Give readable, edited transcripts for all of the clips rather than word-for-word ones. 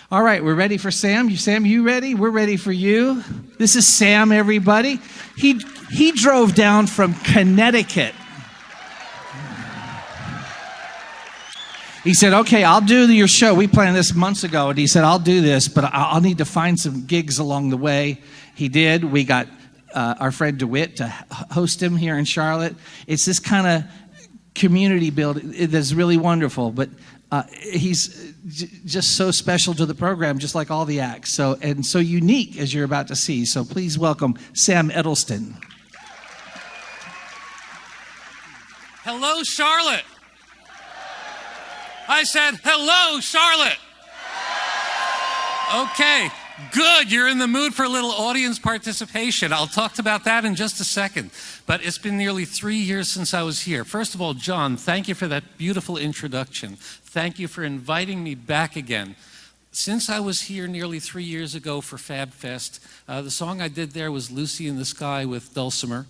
All right, we're ready for Sam. Sam, you ready? We're ready for you. This is Sam, everybody. He drove down from Connecticut. He said, okay, I'll do your show. We planned this months ago, and he said, I'll do this, but I'll need to find some gigs along the way. He did. We got our friend DeWitt to host him here in Charlotte. It's this kind of community building that's really wonderful, but he's just so special to the program, just like all the acts, so unique, as you're about to see. So please welcome Sam Edelston. Hello, Charlotte. I said, hello, Charlotte. Okay, good. You're in the mood for a little audience participation. I'll talk about that in just a second. But it's been nearly 3 years since I was here. First of all, John, thank you for that beautiful introduction. Thank you for inviting me back again. Since I was here nearly 3 years ago for Fab Fest, the song I did there was Lucy in the Sky with Dulcimer.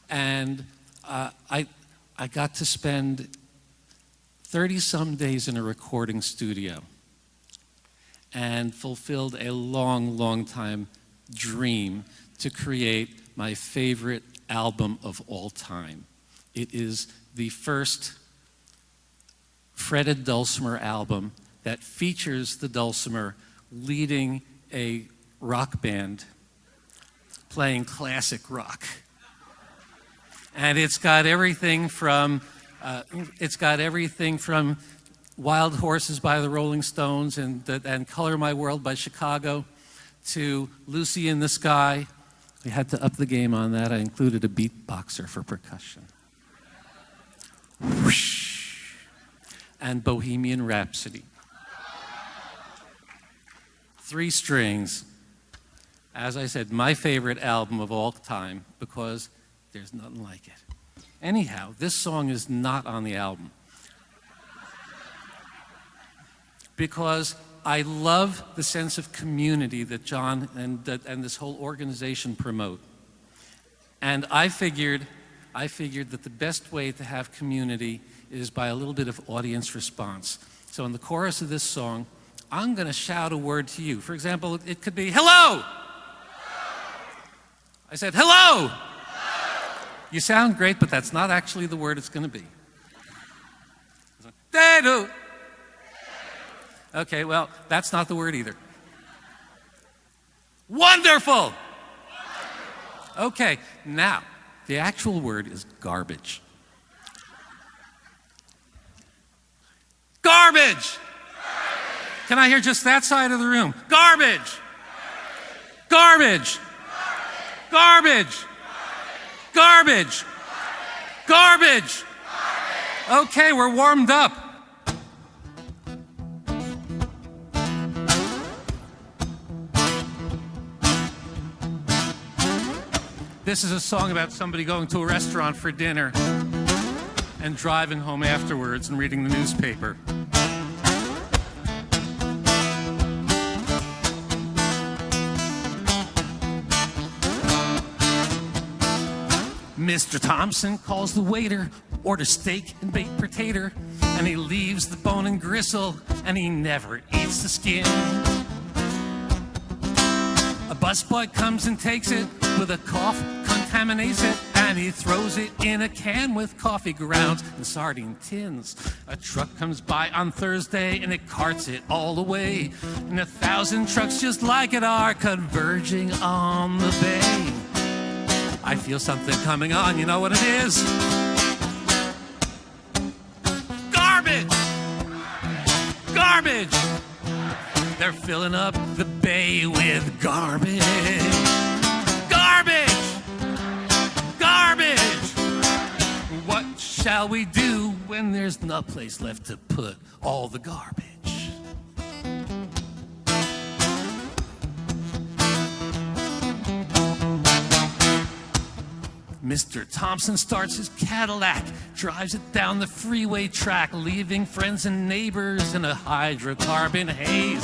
And I got to spend 30-some days in a recording studio and fulfilled a long, long time dream to create my favorite album of all time. It is the first fretted dulcimer album that features the dulcimer leading a rock band playing classic rock. And it's got everything from Wild Horses by the Rolling Stones and Color My World by Chicago to Lucy in the Sky. We had to up the game on that. I included a beatboxer for percussion. Whoosh. And Bohemian Rhapsody. 3 strings. As I said, my favorite album of all time because there's nothing like it. Anyhow, this song is not on the album because I love the sense of community that John and this whole organization promote. And I figured that the best way to have community is by a little bit of audience response. So in the chorus of this song, I'm going to shout a word to you. For example, it could be, hello! I said, hello! You sound great, but that's not actually the word it's going to be. They-do. Okay, well, that's not the word either. Wonderful! Okay, now, the actual word is garbage. Garbage! Can I hear just that side of the room? Garbage! Garbage! Garbage! Garbage! Garbage! Okay, we're warmed up. This is a song about somebody going to a restaurant for dinner and driving home afterwards and reading the newspaper. Mr. Thompson calls the waiter, orders steak and baked potato, and he leaves the bone and gristle, and he never eats the skin. A busboy comes and takes it with a cough, contaminates it, and he throws it in a can with coffee grounds and sardine tins. A truck comes by on Thursday and it carts it all away, and 1,000 trucks just like it are converging on the bay. I feel something coming on, you know what it is? Garbage! Garbage! They're filling up the bay with garbage. Garbage! Garbage! What shall we do when there's no place left to put all the garbage? Mr. Thompson starts his Cadillac, drives it down the freeway track, leaving friends and neighbors in a hydrocarbon haze.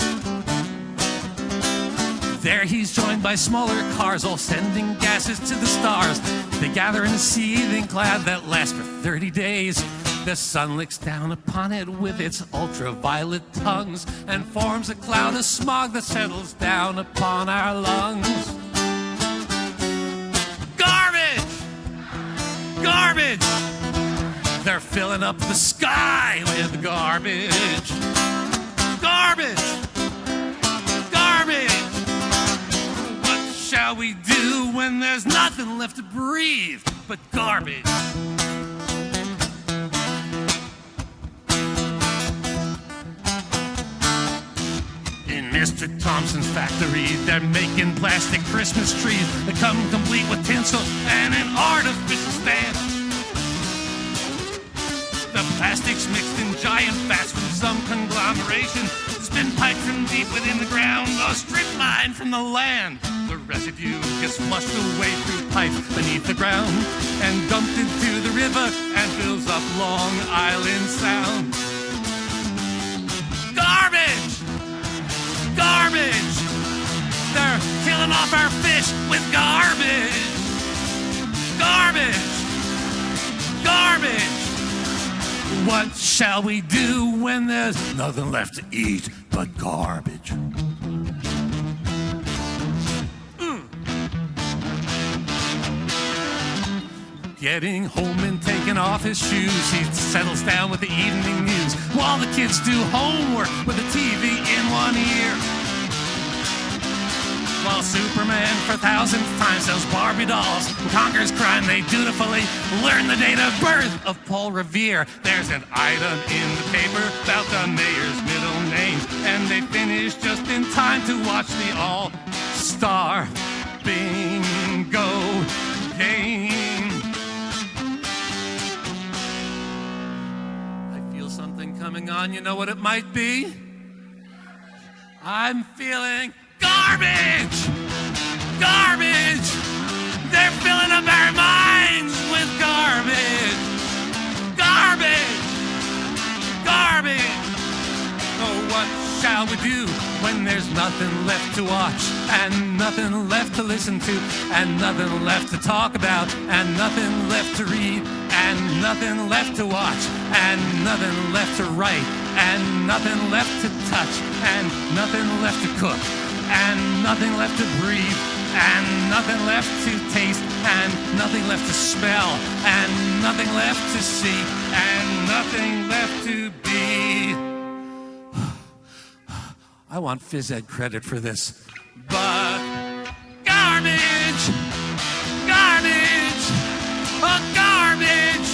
There he's joined by smaller cars, all sending gases to the stars. They gather in a seething cloud that lasts for 30 days. The sun licks down upon it with its ultraviolet tongues and forms a cloud of smog that settles down upon our lungs. Garbage! Garbage! They're filling up the sky with garbage. Garbage! Garbage! What shall we do when there's nothing left to breathe but garbage? In Mr. Thompson's factory, they're making plastic Christmas trees that come complete with tinsel and an artificial stand. The plastic's mixed in giant fats from some conglomeration that's been piped from deep within the ground or strip mined from the land. The residue gets flushed away through pipes beneath the ground and dumped into the river and fills up Long Island Sound. Garbage! Garbage! They're killing off our fish with garbage! Garbage! Garbage! What shall we do when there's nothing left to eat but garbage? Getting home and taking off his shoes, he settles down with the evening news while the kids do homework with the TV in one ear. While Superman for thousandth time sells Barbie dolls and conquers crime, they dutifully learn the date of birth of Paul Revere. There's an item in the paper about the mayor's middle name, and they finish just in time to watch the All-Star Bingo game. I feel something coming on. You know what it might be? I'm feeling garbage! Garbage! They're filling up our minds with garbage! Garbage! Garbage! Oh, what shall we do when there's nothing left to watch and nothing left to listen to and nothing left to talk about and nothing left to read and nothing left to watch and nothing left to write and nothing left to touch and nothing left to cook and nothing left to breathe and nothing left to taste and nothing left to smell and nothing left to see and nothing left to be. I want phys ed credit for this. But garbage! Garbage! Oh, garbage!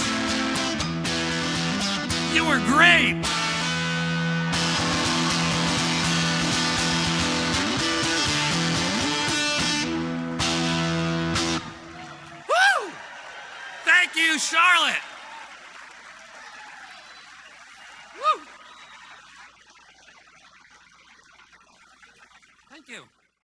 You were great! Woo! Thank you, Charlotte! Woo! Thank you.